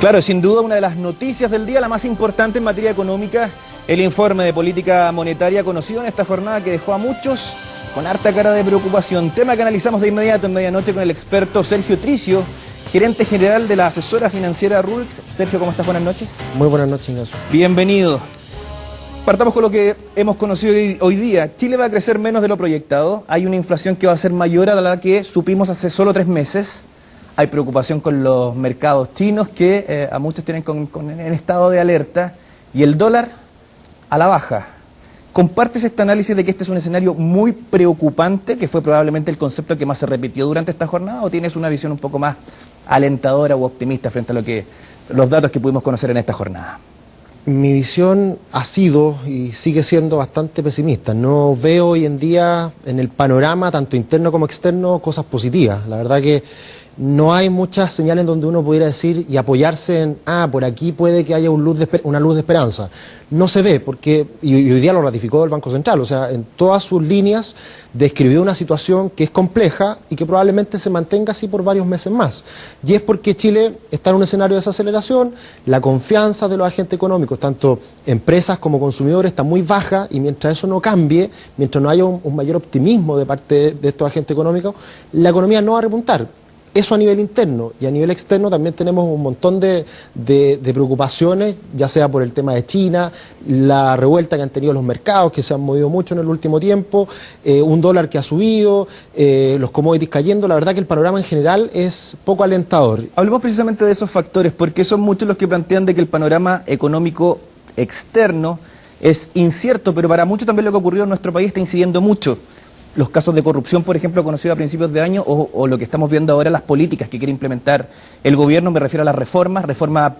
Claro, sin duda una de las noticias del día, la más importante en materia económica, el informe de política monetaria conocido en esta jornada que dejó a muchos con harta cara de preocupación. Tema que analizamos de inmediato en medianoche con el experto Sergio Tricio, gerente general de la asesora financiera Rulix. Sergio, ¿cómo estás? Buenas noches. Muy buenas noches, Ignacio. Bienvenido. Partamos con lo que hemos conocido hoy día. Chile va a crecer menos de lo proyectado. Hay una inflación que va a ser mayor a la que supimos hace solo 3 meses. Hay preocupación con los mercados chinos que a muchos tienen en estado de alerta. Y el dólar a la baja. ¿Compartes este análisis de que este es un escenario muy preocupante, que fue probablemente el concepto que más se repitió durante esta jornada, o tienes una visión un poco más alentadora u optimista frente a los datos que pudimos conocer en esta jornada? Mi visión ha sido y sigue siendo bastante pesimista. No veo hoy en día en el panorama, tanto interno como externo, cosas positivas. La verdad que no hay muchas señales donde uno pudiera decir y apoyarse en, por aquí puede que haya una luz de esperanza. No se ve, porque, y hoy día lo ratificó el Banco Central, o sea, en todas sus líneas describió una situación que es compleja y que probablemente se mantenga así por varios meses más. Y es porque Chile está en un escenario de desaceleración, la confianza de los agentes económicos, tanto empresas como consumidores, está muy baja, y mientras eso no cambie, mientras no haya un mayor optimismo de parte de estos agentes económicos, la economía no va a repuntar. Eso a nivel interno, y a nivel externo también tenemos un montón de preocupaciones, ya sea por el tema de China, la revuelta que han tenido los mercados, que se han movido mucho en el último tiempo, un dólar que ha subido, los commodities cayendo. La verdad que el panorama en general es poco alentador. Hablemos precisamente de esos factores, porque son muchos los que plantean de que el panorama económico externo es incierto, pero para muchos también lo que ocurrió en nuestro país está incidiendo mucho. Los casos de corrupción, por ejemplo, conocidos a principios de año, o lo que estamos viendo ahora, las políticas que quiere implementar el gobierno, me refiero a las reforma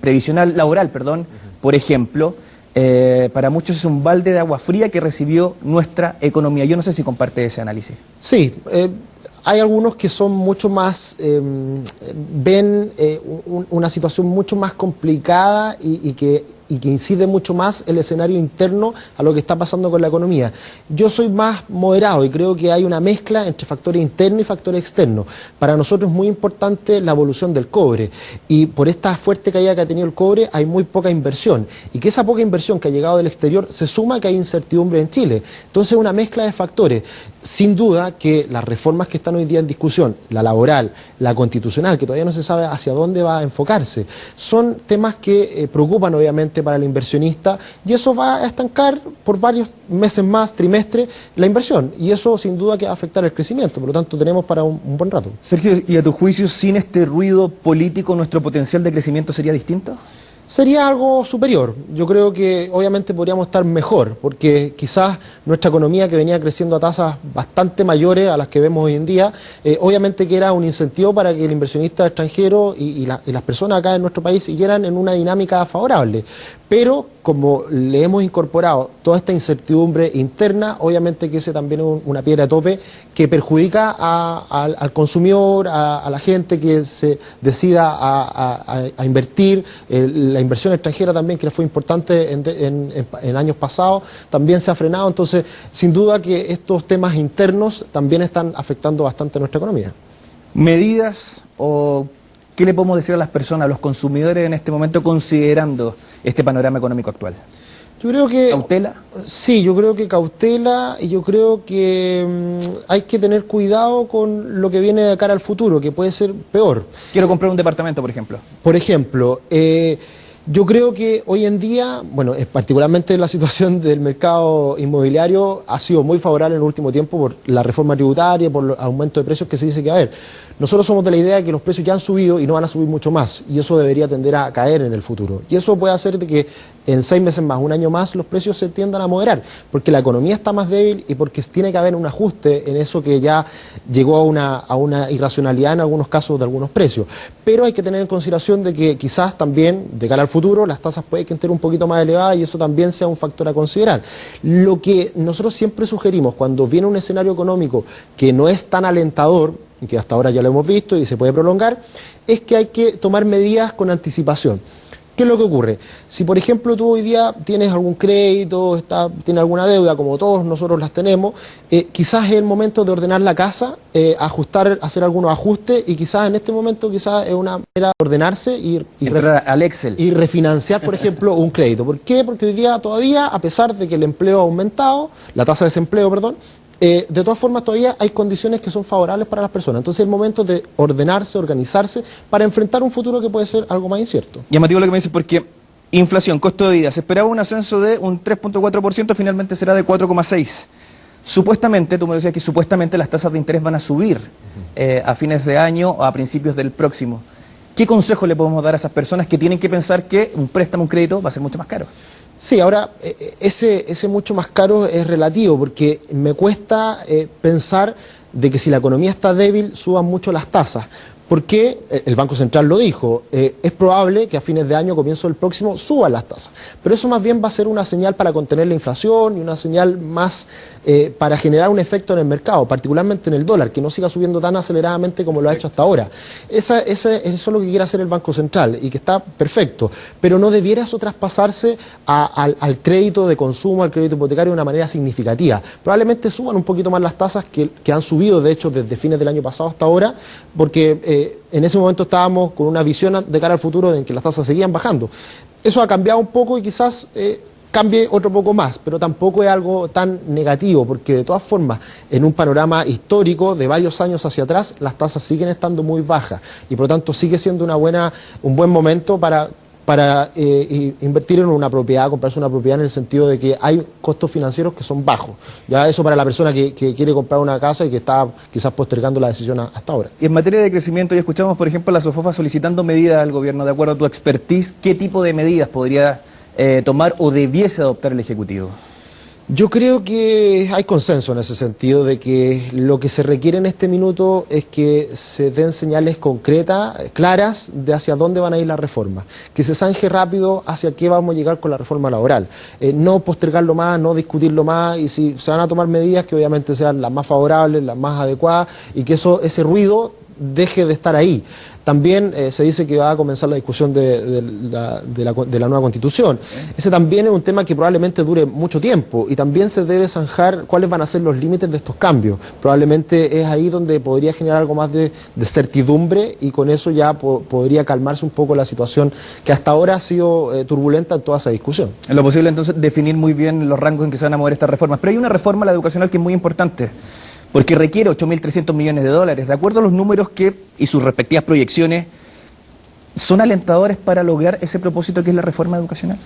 previsional laboral, por ejemplo, para muchos es un balde de agua fría que recibió nuestra economía. Yo no sé si comparte ese análisis. Sí, hay algunos que son mucho más, ven una situación mucho más complicada y que incide mucho más el escenario interno a lo que está pasando con la economía. Yo soy más moderado y creo que hay una mezcla entre factores internos y factores externos. Para nosotros es muy importante la evolución del cobre, y por esta fuerte caída que ha tenido el cobre hay muy poca inversión, y que esa poca inversión que ha llegado del exterior se suma a que hay incertidumbre en Chile. Entonces una mezcla de factores. Sin duda que las reformas que están hoy día en discusión, la laboral, la constitucional, que todavía no se sabe hacia dónde va a enfocarse, son temas que preocupan obviamente para el inversionista, y eso va a estancar por varios meses más, trimestres, la inversión, y eso sin duda que va a afectar el crecimiento. Por lo tanto tenemos para un buen rato. Sergio, ¿y a tu juicio, sin este ruido político, nuestro potencial de crecimiento sería distinto? Sería algo superior. Yo creo que obviamente podríamos estar mejor, porque quizás nuestra economía, que venía creciendo a tasas bastante mayores a las que vemos hoy en día, obviamente que era un incentivo para que el inversionista extranjero y las personas acá en nuestro país siguieran en una dinámica favorable. Pero como le hemos incorporado toda esta incertidumbre interna, obviamente que ese también es una piedra de tope que perjudica al consumidor, a la gente que se decida a invertir. La inversión extranjera también, que fue importante en años pasados, también se ha frenado. Entonces, sin duda que estos temas internos también están afectando bastante a nuestra economía. ¿Medidas o qué le podemos decir a las personas, a los consumidores en este momento, considerando este panorama económico actual? Yo creo que... ¿Cautela? Sí, yo creo que cautela, y yo creo que hay que tener cuidado con lo que viene de cara al futuro, que puede ser peor. Quiero comprar un departamento, por ejemplo. Por ejemplo, yo creo que hoy en día, bueno, particularmente la situación del mercado inmobiliario ha sido muy favorable en el último tiempo por la reforma tributaria, por el aumento de precios que se dice que va a haber. Nosotros somos de la idea de que los precios ya han subido y no van a subir mucho más, y eso debería tender a caer en el futuro. Y eso puede hacer de que en 6 meses más, un año más, los precios se tiendan a moderar, porque la economía está más débil y porque tiene que haber un ajuste en eso que ya llegó a una irracionalidad en algunos casos de algunos precios. Pero hay que tener en consideración de que quizás también, de cara al futuro, las tasas pueden estar un poquito más elevadas, y eso también sea un factor a considerar. Lo que nosotros siempre sugerimos cuando viene un escenario económico que no es tan alentador, que hasta ahora ya lo hemos visto y se puede prolongar, es que hay que tomar medidas con anticipación. ¿Qué es lo que ocurre? Si, por ejemplo, tú hoy día tienes algún crédito, tienes alguna deuda, como todos nosotros las tenemos, quizás es el momento de ordenar la casa, ajustar, hacer algunos ajustes, y quizás en este momento quizás es una manera de ordenarse entrar al Excel y refinanciar, por ejemplo, un crédito. ¿Por qué? Porque hoy día todavía, a pesar de que el empleo ha aumentado, la tasa de desempleo, perdón, de todas formas todavía hay condiciones que son favorables para las personas. Entonces es el momento de ordenarse, organizarse, para enfrentar un futuro que puede ser algo más incierto. Llamativo lo que me dices, porque inflación, costo de vida, se esperaba un ascenso de un 3.4%, finalmente será de 4,6%. Supuestamente, tú me decías que supuestamente las tasas de interés van a subir a fines de año o a principios del próximo. ¿Qué consejo le podemos dar a esas personas que tienen que pensar que un préstamo, un crédito va a ser mucho más caro? Sí, ahora ese mucho más caro es relativo, porque me cuesta pensar de que si la economía está débil suban mucho las tasas. Porque el Banco Central lo dijo, es probable que a fines de año, comienzo del próximo, suban las tasas. Pero eso más bien va a ser una señal para contener la inflación y una señal más para generar un efecto en el mercado, particularmente en el dólar, que no siga subiendo tan aceleradamente como lo ha hecho hasta ahora. Eso es lo que quiere hacer el Banco Central y que está perfecto, pero no debiera eso traspasarse al crédito de consumo, al crédito hipotecario de una manera significativa. Probablemente suban un poquito más las tasas que han subido, de hecho, desde fines del año pasado hasta ahora, porque en ese momento estábamos con una visión de cara al futuro en que las tasas seguían bajando. Eso ha cambiado un poco y quizás cambie otro poco más, pero tampoco es algo tan negativo, porque de todas formas, en un panorama histórico de varios años hacia atrás, las tasas siguen estando muy bajas y por lo tanto sigue siendo un buen momento para invertir en una propiedad, comprarse una propiedad, en el sentido de que hay costos financieros que son bajos. Ya eso para la persona que quiere comprar una casa y que está quizás postergando la decisión hasta ahora. Y en materia de crecimiento, ya escuchamos, por ejemplo, a la SOFOFA solicitando medidas al gobierno. De acuerdo a tu expertise, ¿qué tipo de medidas podría tomar o debiese adoptar el Ejecutivo? Yo creo que hay consenso en ese sentido, de que lo que se requiere en este minuto es que se den señales concretas, claras, de hacia dónde van a ir las reformas. Que se zanje rápido hacia qué vamos a llegar con la reforma laboral. No postergarlo más, no discutirlo más, y si se van a tomar medidas, que obviamente sean las más favorables, las más adecuadas, y que ese ruido deje de estar ahí. También se dice que va a comenzar la discusión de la nueva Constitución. Ese también es un tema que probablemente dure mucho tiempo, y también se debe zanjar cuáles van a ser los límites de estos cambios. Probablemente es ahí donde podría generar algo más de certidumbre, y con eso ya podría calmarse un poco la situación que hasta ahora ha sido turbulenta en toda esa discusión. En lo posible, entonces, definir muy bien los rangos en que se van a mover estas reformas. Pero hay una reforma, la educacional, que es muy importante, porque requiere 8.300 millones de dólares. De acuerdo a los números y sus respectivas proyecciones, ¿son alentadores para lograr ese propósito que es la reforma educacional?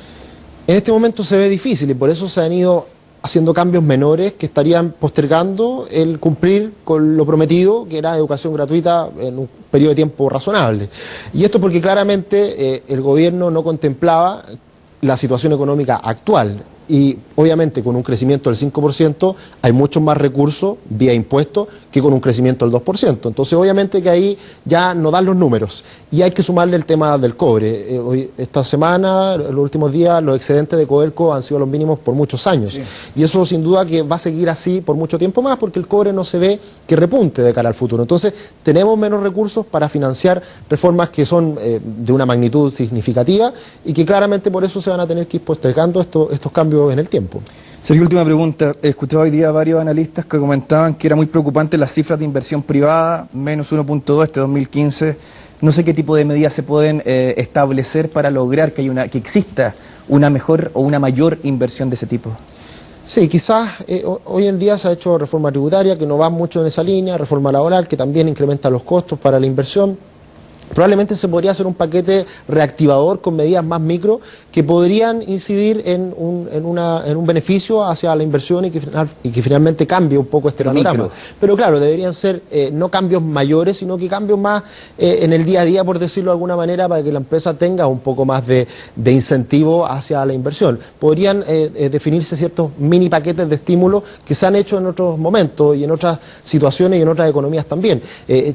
En este momento se ve difícil, y por eso se han ido haciendo cambios menores que estarían postergando el cumplir con lo prometido, que era educación gratuita en un periodo de tiempo razonable. Y esto porque claramente el gobierno no contemplaba la situación económica actual. Y obviamente con un crecimiento del 5% hay muchos más recursos vía impuestos que con un crecimiento del 2%. Entonces obviamente que ahí ya no dan los números. Y hay que sumarle el tema del cobre. Esta semana, los últimos días, los excedentes de Codelco han sido los mínimos por muchos años. Sí. Y eso sin duda que va a seguir así por mucho tiempo más, porque el cobre no se ve que repunte de cara al futuro. Entonces tenemos menos recursos para financiar reformas que son de una magnitud significativa, y que claramente por eso se van a tener que ir postergando estos cambios en el tiempo. Sergio, última pregunta. Escuchaba hoy día a varios analistas que comentaban que era muy preocupante las cifras de inversión privada, menos 1.2 este 2015. No sé qué tipo de medidas se pueden establecer para lograr que exista una mejor o una mayor inversión de ese tipo. Sí, quizás hoy en día se ha hecho reforma tributaria que no va mucho en esa línea, reforma laboral que también incrementa los costos para la inversión. Probablemente se podría hacer un paquete reactivador con medidas más micro que podrían incidir en un beneficio hacia la inversión, y que finalmente cambie un poco este panorama. Pero claro, deberían ser no cambios mayores, sino que cambios más en el día a día, por decirlo de alguna manera, para que la empresa tenga un poco más de incentivo hacia la inversión. Podrían definirse ciertos mini paquetes de estímulo que se han hecho en otros momentos y en otras situaciones y en otras economías también.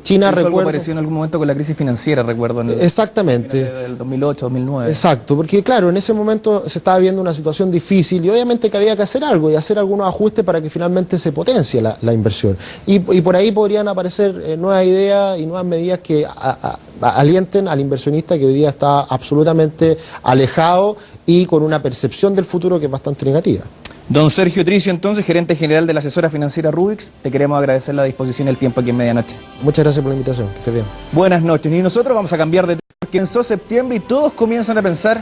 China, ¿Eso recuerdo, apareció en algún momento con la crisis financiera? financiera, recuerdo, en el Exactamente. del 2008, 2009. Exacto, porque claro, en ese momento se estaba viendo una situación difícil y obviamente que había que hacer algo y hacer algunos ajustes para que finalmente se potencie la inversión. Y por ahí podrían aparecer nuevas ideas y nuevas medidas que alienten al inversionista que hoy día está absolutamente alejado y con una percepción del futuro que es bastante negativa. Don Sergio Tricio, entonces, gerente general de la asesora financiera Rubix, te queremos agradecer la disposición y el tiempo aquí en Medianoche. Muchas gracias por la invitación, que estés bien. Buenas noches. Y nosotros vamos a cambiar de tema porque comenzó septiembre y todos comienzan a pensar